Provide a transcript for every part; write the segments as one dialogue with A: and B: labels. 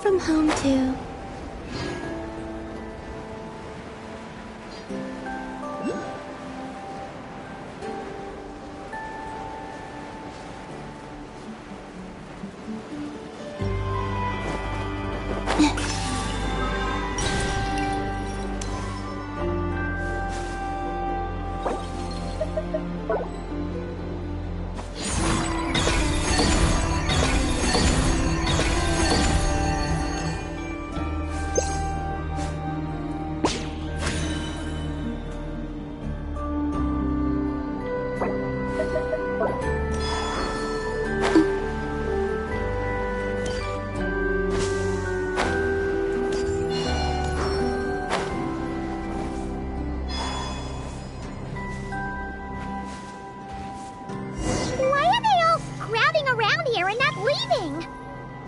A: from home too.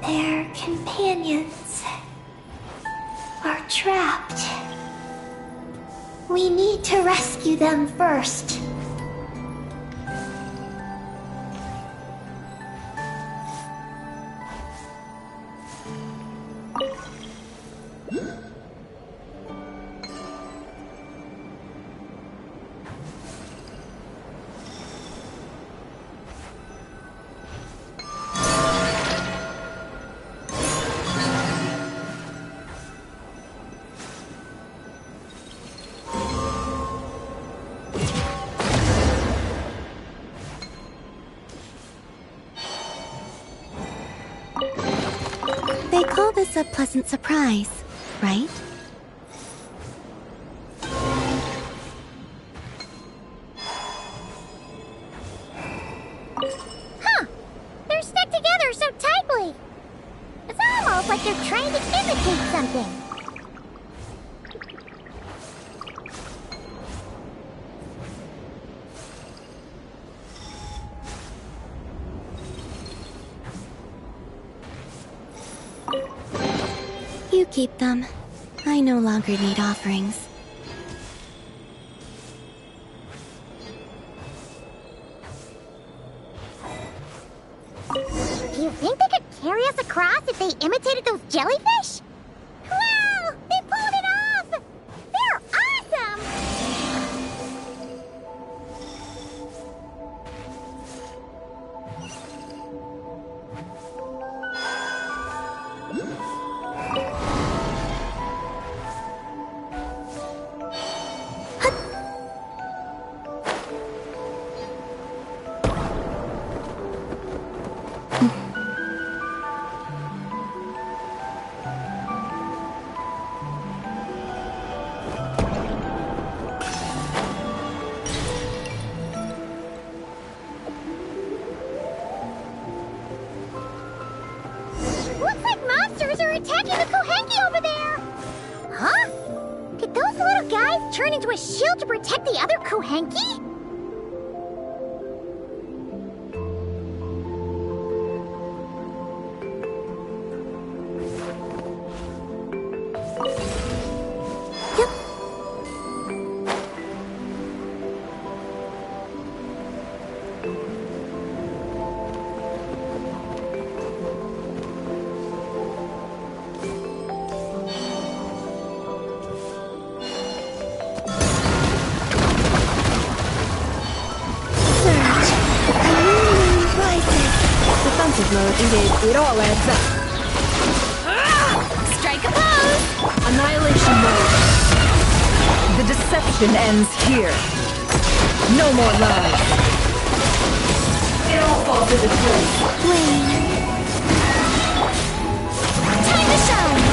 B: Their companions are trapped. We need to rescue them first.
A: They call this a pleasant surprise, right?
C: Huh! They're stuck together so tightly! It's almost like they're trying to imitate something.
A: You keep them. I no longer need offerings.
C: Do you think they could carry us across if they imitated those jellyfish? Wow! They pulled it off! They're awesome! Looks like monsters are attacking the Kohenki over there! Huh? Did those little guys turn into a shield to protect the other Kohenki?
A: Defensive mode engaged. It all adds up.
C: Strike a pose!
D: Annihilation mode. The deception ends here. No more lies. It all falls into place.
C: Time to shine!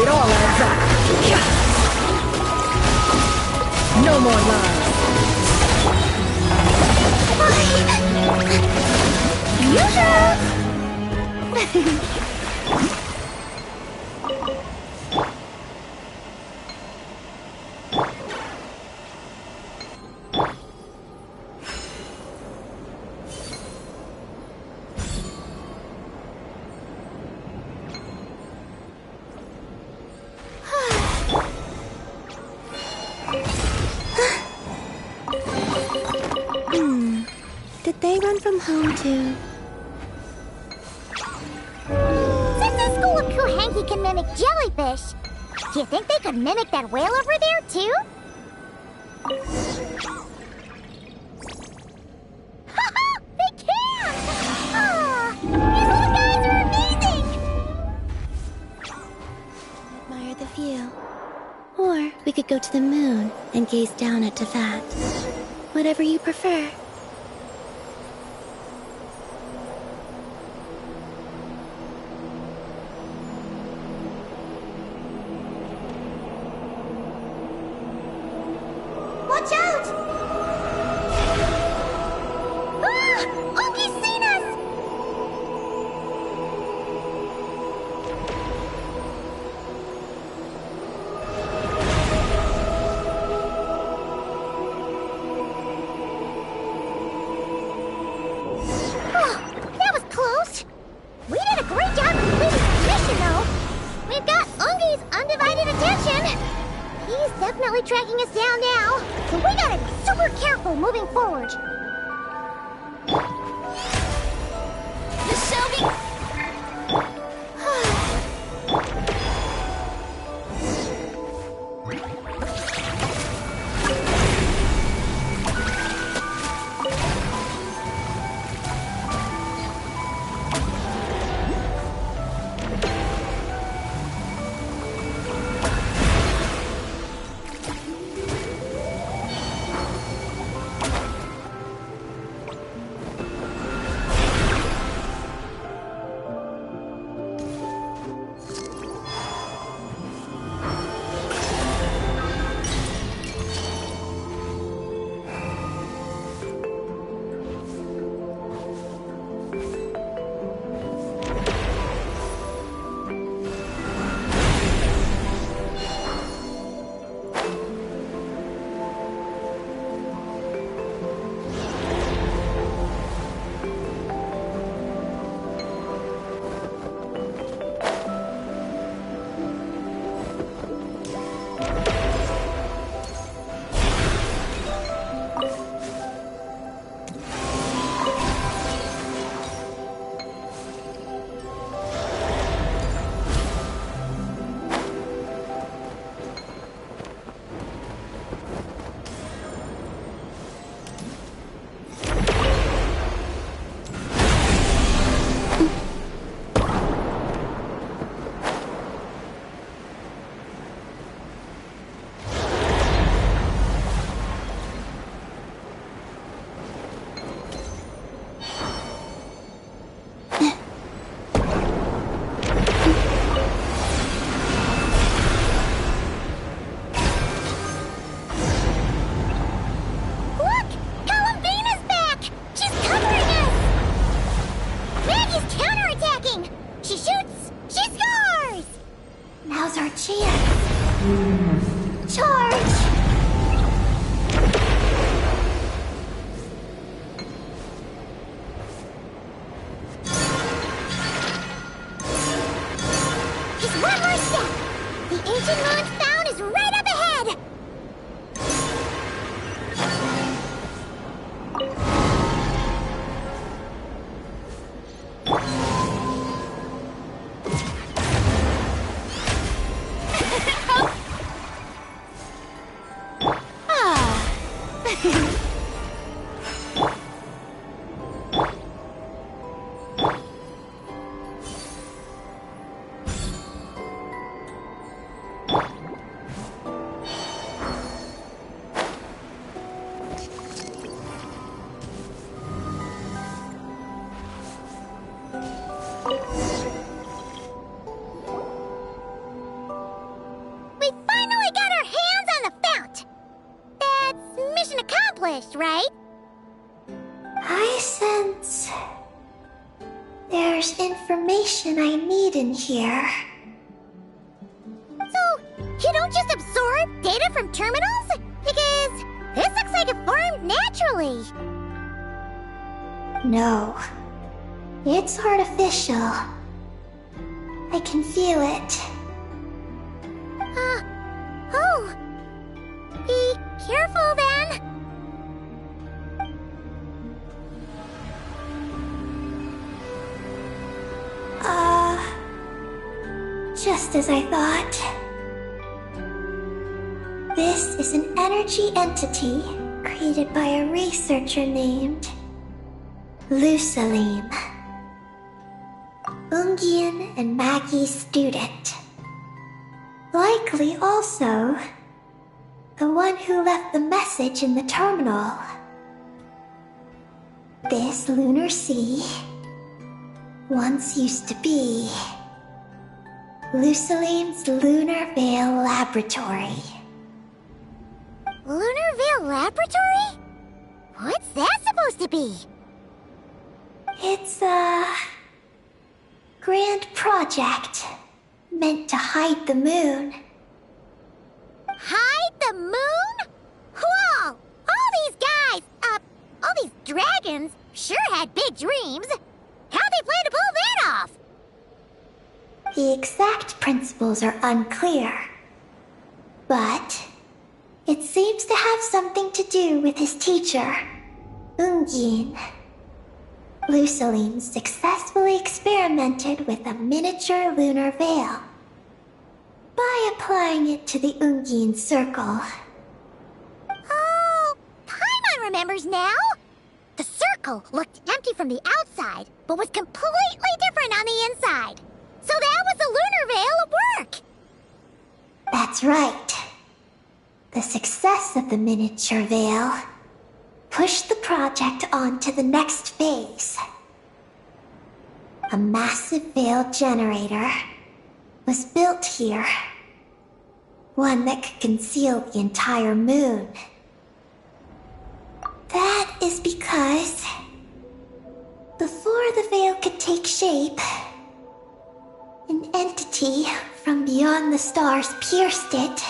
D: It all adds up. No more lies.
A: Did they run from home too?
C: Kohenki can mimic jellyfish. Do you think they could mimic that whale over there, too? Haha! They can! Ah, these little guys are amazing!
A: Admire the view. Or we could go to the moon and gaze down at Tefat. Whatever you prefer.
B: Watch out!
C: Ah! Oki's seen us! Oh, that was close. We did a great job completing this mission, though. We've got Ungi's undivided attention. He's definitely tracking us down now, so we gotta be super careful moving forward. Miss Shelby! Right?
B: I sense there's information I need in here.
C: So, you don't just absorb data from terminals? Because this looks like it formed naturally.
B: No, it's artificial. I can feel it.
C: Oh. Be careful then.
B: just as I thought. This is an energy entity created by a researcher named Lusalim. Ungian and Maggie's student. Likely also the one who left the message in the terminal. This lunar sea once used to be Lusalim's Lunar Veil Laboratory.
C: Lunar Veil Laboratory? What's that supposed to be?
B: It's a grand project meant to hide the moon.
C: Hide the moon? Whoa! All these guys, all these dragons sure had big dreams. How'd they plan to pull that off?
B: The exact principles are unclear, but it seems to have something to do with his teacher, Ungin. Lusalim successfully experimented with a miniature lunar veil by applying it to the Ungin circle.
C: Oh, Paimon remembers now. The circle looked empty from the outside, but was completely different on the inside. So that was the lunar veil at work.
B: That's right. The success of the miniature veil pushed the project on to the next phase. A massive veil generator was built here. One that could conceal the entire moon. That is because before the veil could take shape, an entity from beyond the stars pierced it.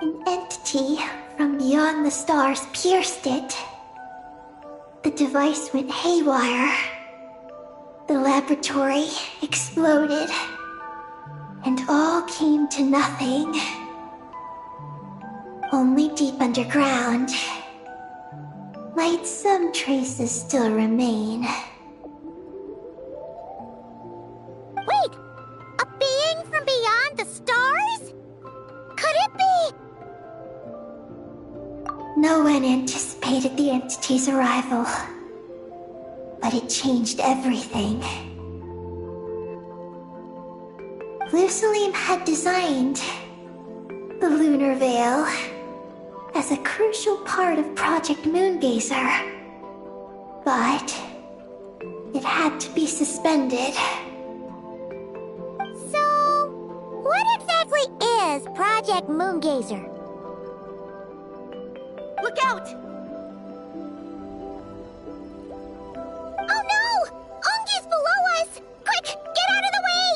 B: An entity from beyond the stars pierced it. The device went haywire. The laboratory exploded. And all came to nothing. Only deep underground might some traces still remain.
C: Wait! A being from beyond the stars? Could it be?
B: No one anticipated the entity's arrival, but it changed everything. Lusalim had designed the lunar veil as a crucial part of Project Moongazer, but it had to be suspended.
C: So, what exactly is Project Moongazer? Look out! Oh no! Ungi's below us! Quick, get out of the way!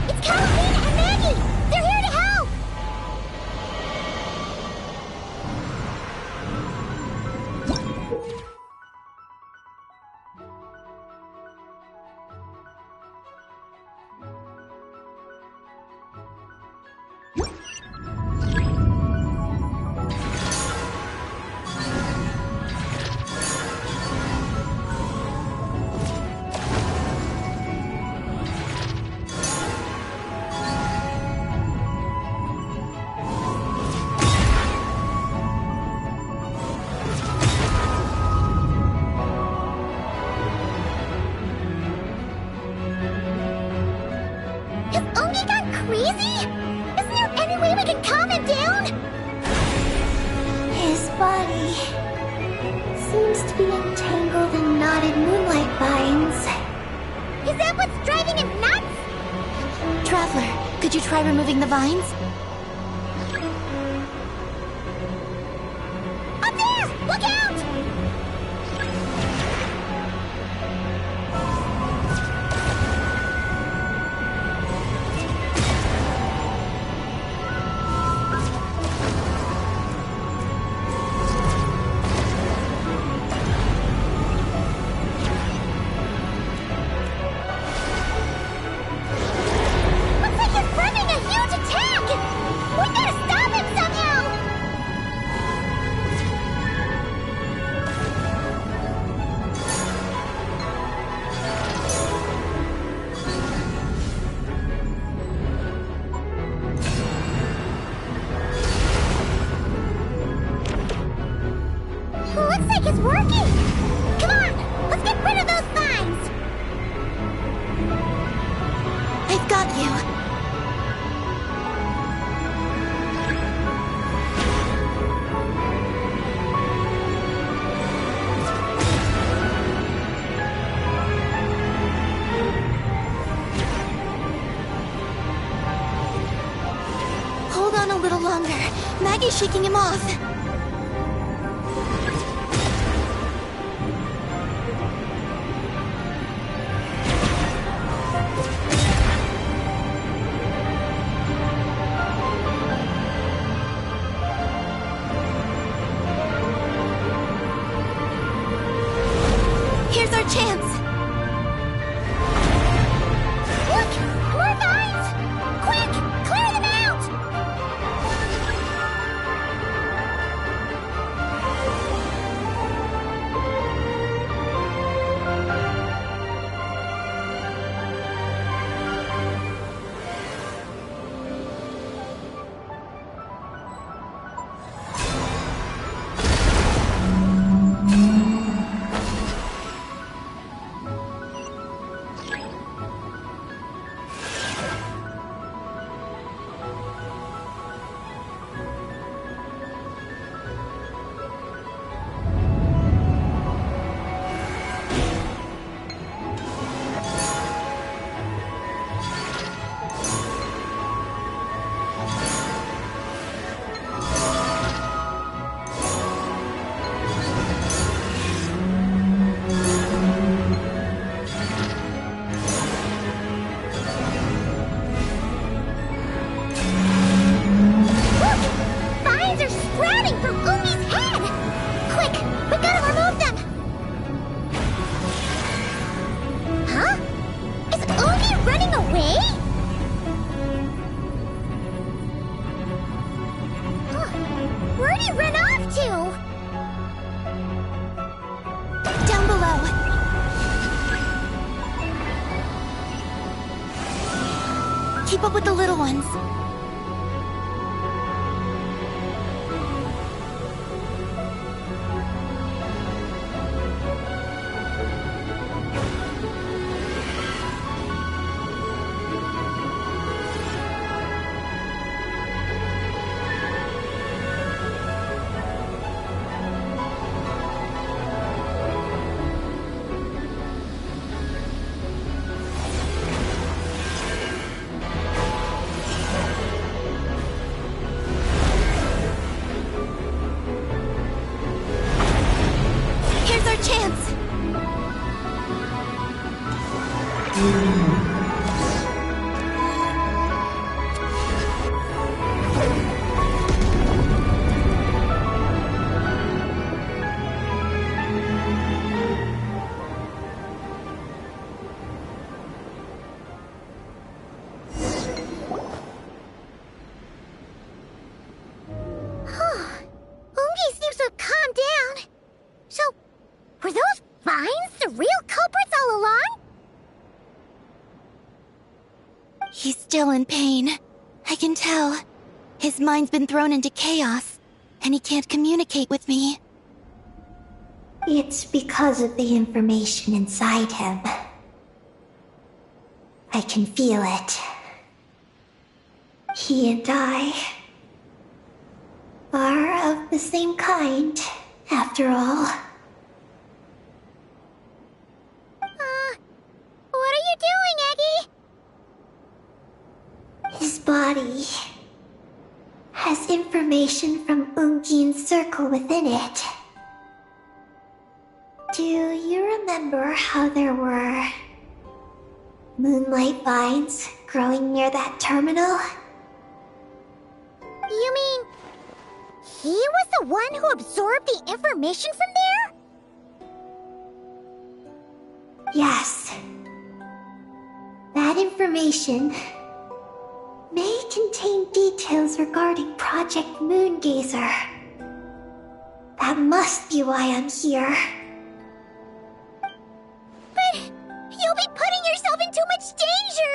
C: It's Caroline and Maggie! They're here to help! Has Ungi gone crazy? Isn't there any way we can calm him down?
B: His body seems to be entangled in knotted moonlight vines.
C: Is that what's driving him nuts?
A: Traveler, could you try removing the vines?
C: Up there! Look out!
A: He's shaking him off. Here's our chance.
C: Look! More vines! Quick! Clear them out! Vines are sprouting from Umi's head! Quick! We gotta remove them! Huh? Is Umi running away? Huh. Where'd he run off to?
A: Down below. Keep up with the little ones. Here's our chance.
C: Ungi seems to have calmed down. So, were those vines the real culprits all along?
A: He's still in pain. I can tell. His mind's been thrown into chaos, and he can't communicate with me.
B: It's because of the information inside him. I can feel it. He and I are of the same kind, after all.
C: What are you doing, Eggie?
B: His body has information from Ungin's circle within it. Do you remember how there were moonlight vines growing near that terminal?
C: You mean he was the one who absorbed the information from there?
B: Yes. That information may contain details regarding Project Moongazer. That must be why I'm here.
C: But you'll be putting yourself in too much danger!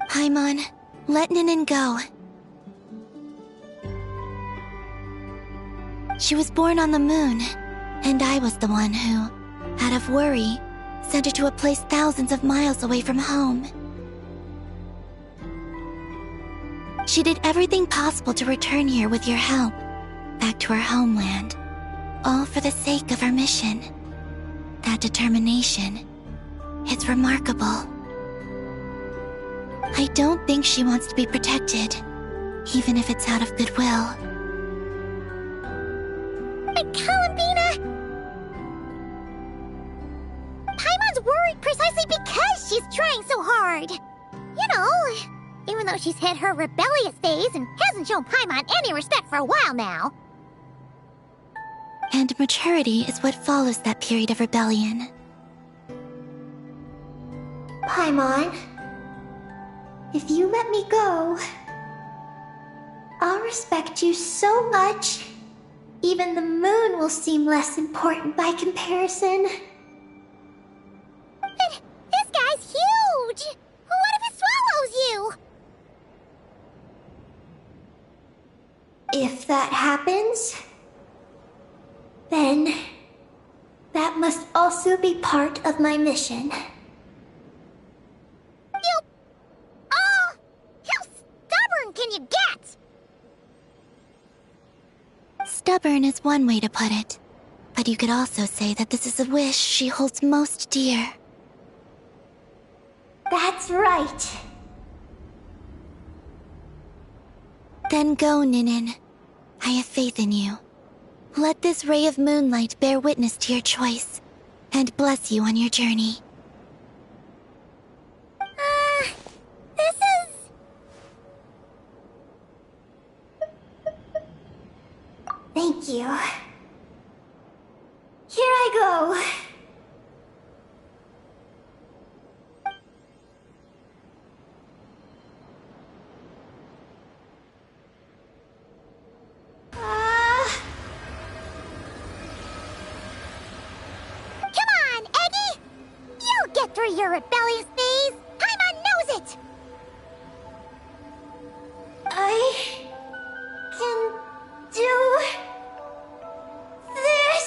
A: Paimon, let Ninin go. She was born on the moon, and I was the one who, out of worry, sent her to a place thousands of miles away from home. She did everything possible to return here with your help, back to her homeland, all for the sake of her mission. That determination, it's remarkable. I don't think she wants to be protected. even if it's out of goodwill.
C: But Columbina! Paimon's worried precisely because she's trying so hard. You know, even though she's hit her rebellious phase and hasn't shown Paimon any respect for a while now.
A: And maturity is what follows that period of rebellion.
B: Paimon, if you let me go, I'll respect you so much, even the moon will seem less important by comparison.
C: But this guy's huge! What if it swallows you?
B: If that happens, then that must also be part of my mission.
C: How stubborn can you get?
A: Stubborn is one way to put it, but you could also say that this is a wish she holds most dear.
B: That's right.
A: Then go, Ninin. I have faith in you. Let this ray of moonlight bear witness to your choice, and bless you on your journey.
C: This is...
B: Thank you. Here I go.
C: Come on, Eggy! You'll get through your rebellious phase! Paimon knows it!
B: I can do this.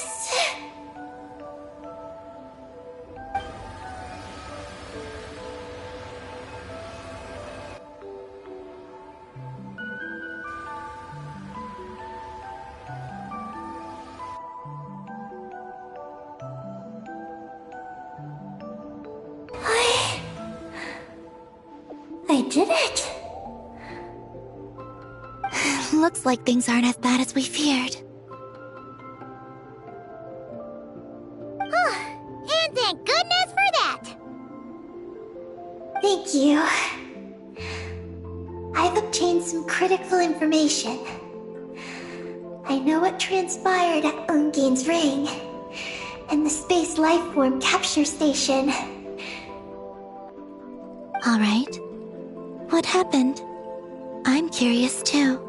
B: I did it.
A: Looks like things aren't as bad as we feared.
C: And thank goodness for that!
B: Thank you. I've obtained some critical information. I know what transpired at Ungain's ring and the space lifeform capture station.
A: All right. What happened? I'm curious too.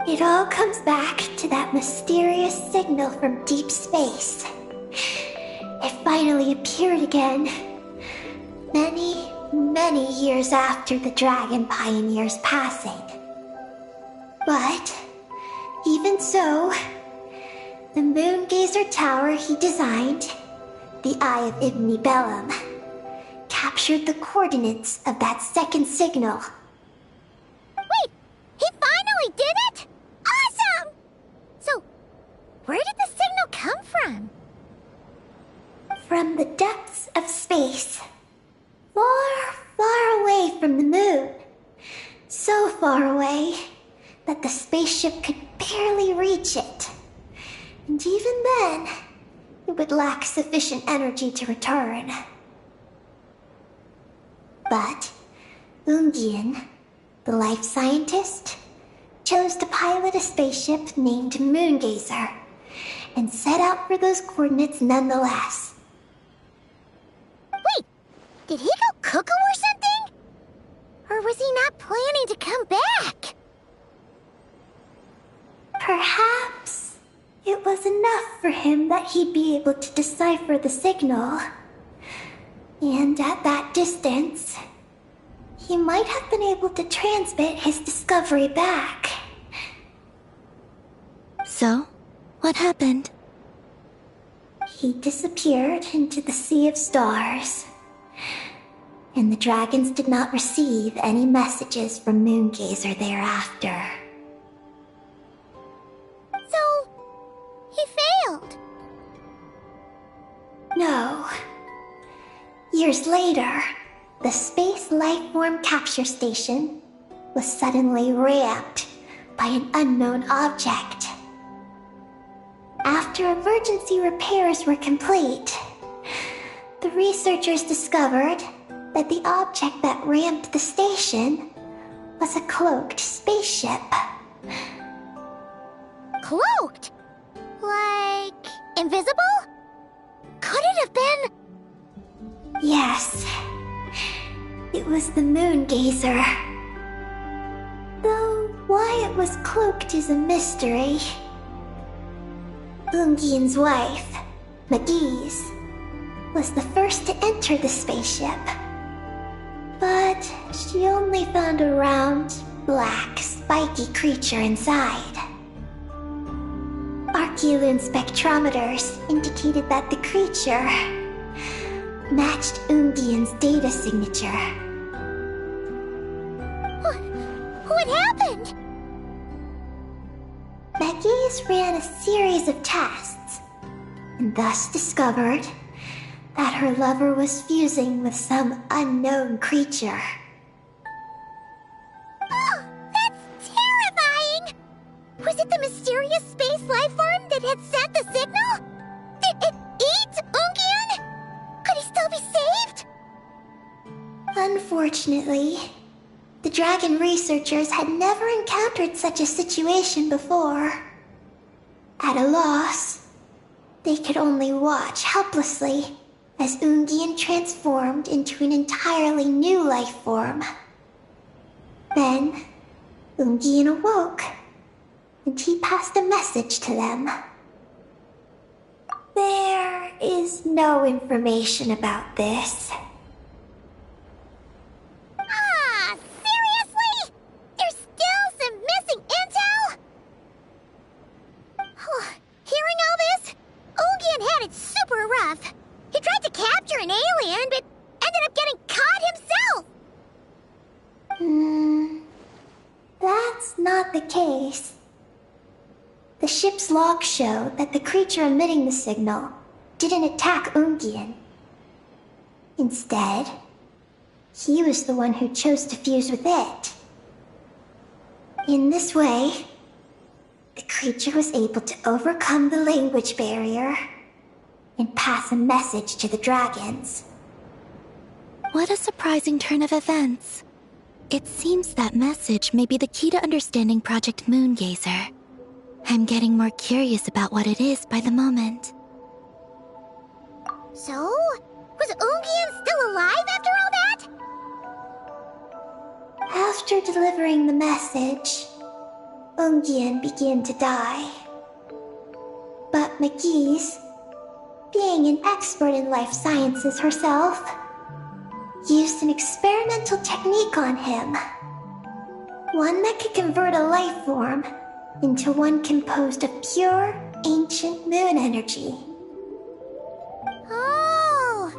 B: It all comes back to that mysterious signal from deep space. It finally appeared again. Many years after the Dragon Pioneer's passing. But, even so, the Moongazer Tower he designed, the Eye of Ibn Bellum, captured the coordinates of that second signal.
C: Wait! He finally did it?! Awesome! So, where did the signal come from?
B: From the depths of space. Far away from the moon. So far away that the spaceship could barely reach it. And even then, it would lack sufficient energy to return. But Ungian, the life scientist, chose to pilot a spaceship named Moongazer and set out for those coordinates nonetheless.
C: Wait! Did he go cuckoo or something? Or was he not planning to come back?
B: Perhaps it was enough for him that he'd be able to decipher the signal. And at that distance, he might have been able to transmit his discovery back.
A: So, what happened?
B: He disappeared into the sea of stars. And the dragons did not receive any messages from Moongazer thereafter.
C: So, he failed.
B: No. Years later, the Space Lifeform Capture Station, was suddenly ramped by an unknown object. After emergency repairs were complete, the researchers discovered that the object that ramped the station was a cloaked spaceship.
C: Cloaked? Like, invisible? Could it have been...
B: Yes, it was the Moon Gazer. Though why it was cloaked is a mystery. Ungian's wife, Magi's, was the first to enter the spaceship. But she only found a round, black, spiky creature inside. Archeolune spectrometers indicated that the creature matched Ungian's data signature.
C: What happened?
B: Magi's ran a series of tests, and thus discovered that her lover was fusing with some unknown creature.
C: Oh, that's terrifying! Was it the mysterious space life form that had sent the signal? Did it eat Ungian? Could he still be saved?
B: Unfortunately, the dragon researchers had never encountered such a situation before. At a loss, they could only watch helplessly as Ungian transformed into an entirely new life form. Then, Ungian awoke, and he passed a message to them. There is no information about this.
C: Ah, seriously? There's still some missing intel? Hearing all this, Ungian had it super rough. He tried to capture an alien, but ended up getting caught himself.
B: That's not the case. The ship's logs show that the creature emitting the signal didn't attack Ungian. Instead, he was the one who chose to fuse with it. In this way, the creature was able to overcome the language barrier and pass a message to the dragons.
A: What a surprising turn of events. It seems that message may be the key to understanding Project Moongazer. I'm getting more curious about what it is by the moment.
C: So, was Ungian still alive after all that?
B: After delivering the message, Ungian began to die. But Magi's, being an expert in life sciences herself, used an experimental technique on him. One that could convert a life form into one composed of pure, ancient moon energy.
C: Oh,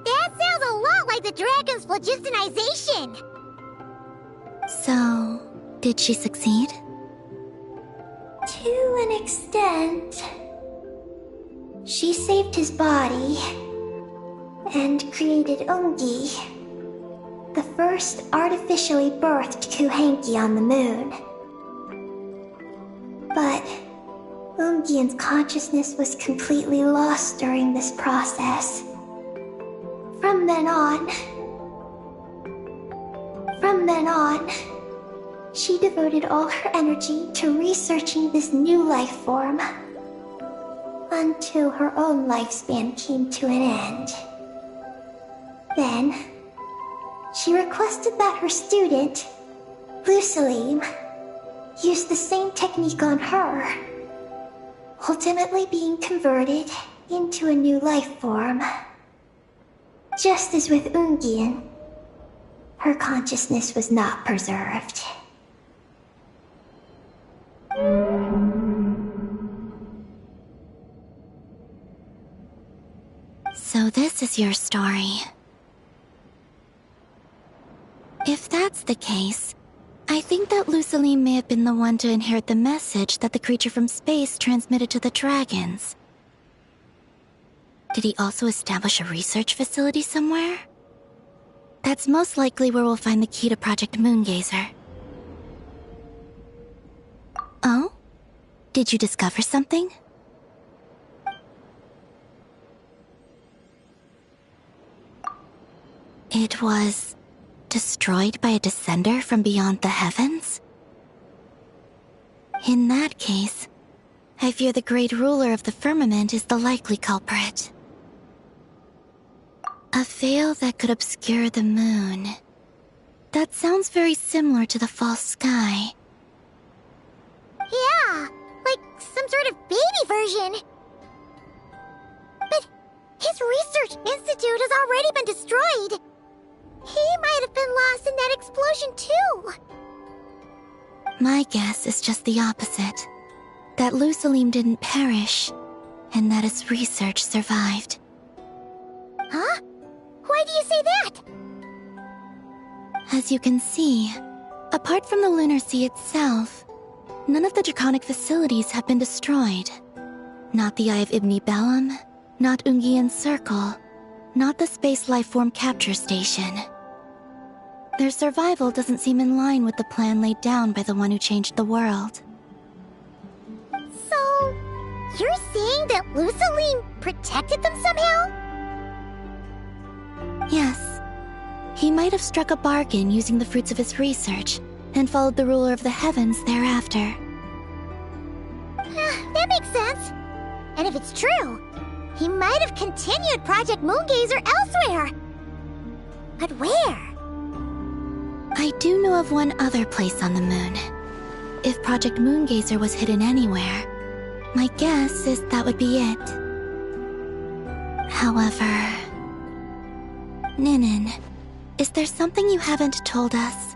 C: that sounds a lot like the dragon's phlogistonization.
A: So, did she succeed?
B: To an extent. She saved his body and created Ungi, the first artificially birthed Kuhanki on the moon. But Ungian's consciousness was completely lost during this process. From then on, she devoted all her energy to researching this new life form, until her own lifespan came to an end. Then, she requested that her student, Lusalim, use the same technique on her, ultimately being converted into a new life form. Just as with Ungian, her consciousness was not preserved.
A: So this is your story. If that's the case, I think that Lusaline may have been the one to inherit the message that the creature from space transmitted to the dragons. Did he also establish a research facility somewhere? That's most likely where we'll find the key to Project Moongazer. Oh? Did you discover something? It was destroyed by a descender from beyond the heavens? In that case, I fear the great ruler of the firmament is the likely culprit. A veil that could obscure the moon. That sounds very similar to the false sky.
C: Yeah, like some sort of baby version. But his research institute has already been destroyed. He might have been lost in that explosion too.
A: My guess is just the opposite. That Lusalim didn't perish, and that his research survived.
C: Huh? Why do you say that?
A: As you can see, apart from the Lunar Sea itself, none of the draconic facilities have been destroyed. Not the Eye of Ibn Bellum, not Ungian's Circle, not the Space Lifeform Capture Station. Their survival doesn't seem in line with the plan laid down by the one who changed the world.
C: So, you're saying that Lusaline protected them somehow?
A: Yes. He might have struck a bargain using the fruits of his research, and followed the ruler of the heavens thereafter.
C: That makes sense. And if it's true, he might have continued Project Moongazer elsewhere. But where?
A: I do know of one other place on the moon. If Project Moongazer was hidden anywhere, my guess is that would be it. However... Ninin, is there something you haven't told us?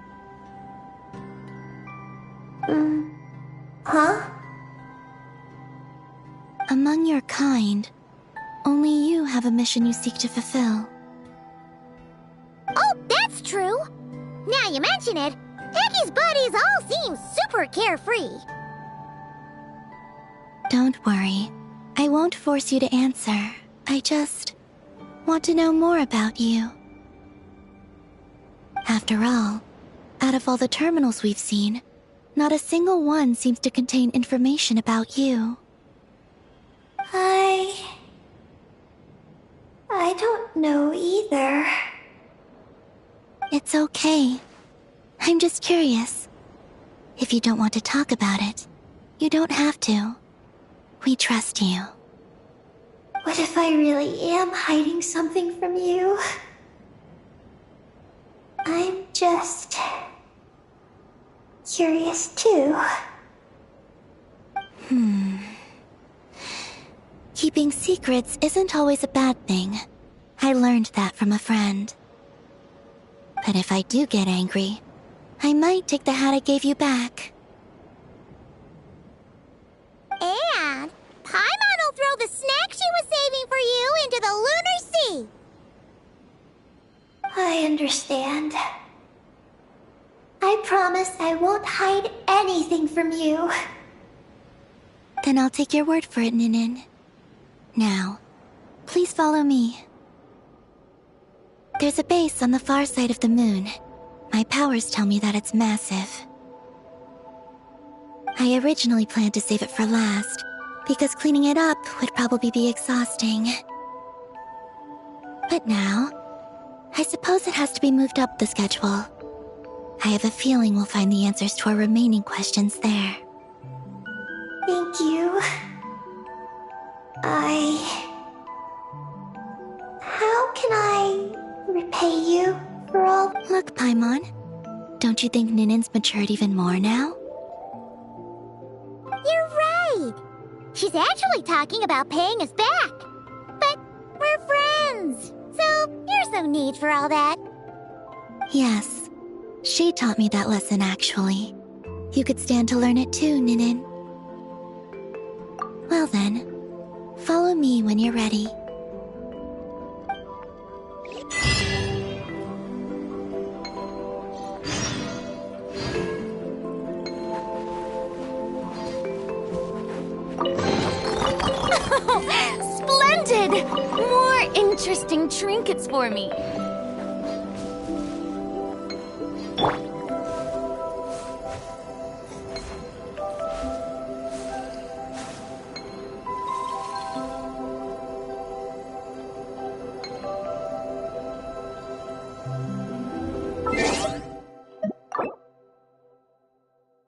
B: Huh?
A: Among your kind, only you have a mission you seek to fulfill.
C: Oh, that's true! Now you mention it, Peggy's buddies all seem super carefree.
A: Don't worry. I won't force you to answer. I just want to know more about you. After all, out of all the terminals we've seen, not a single one seems to contain information about you.
B: I don't know either.
A: It's okay. I'm just curious. If you don't want to talk about it, you don't have to. We trust you.
B: What if I really am hiding something from you? I'm just... curious too.
A: Keeping secrets isn't always a bad thing. I learned that from a friend. But if I do get angry, I might take the hat I gave you back.
C: And Paimon will throw the snack she was saving for you into the Lunar Sea.
B: I understand. I promise I won't hide anything from you.
A: Then I'll take your word for it, Ninin. Now, please follow me. There's a base on the far side of the moon. My powers tell me that it's massive. I originally planned to save it for last, because cleaning it up would probably be exhausting. But now, I suppose it has to be moved up the schedule. I have a feeling we'll find the answers to our remaining questions there.
B: Thank you. How can I repay you for all...
A: Look, Paimon, don't you think Ninin's matured even more now?
C: You're right. She's actually talking about paying us back. But we're friends, so there's no need for all that.
A: Yes, she taught me that lesson actually. You could stand to learn it too, Ninin. Well then, follow me when you're ready.
E: Splendid! More interesting trinkets for me.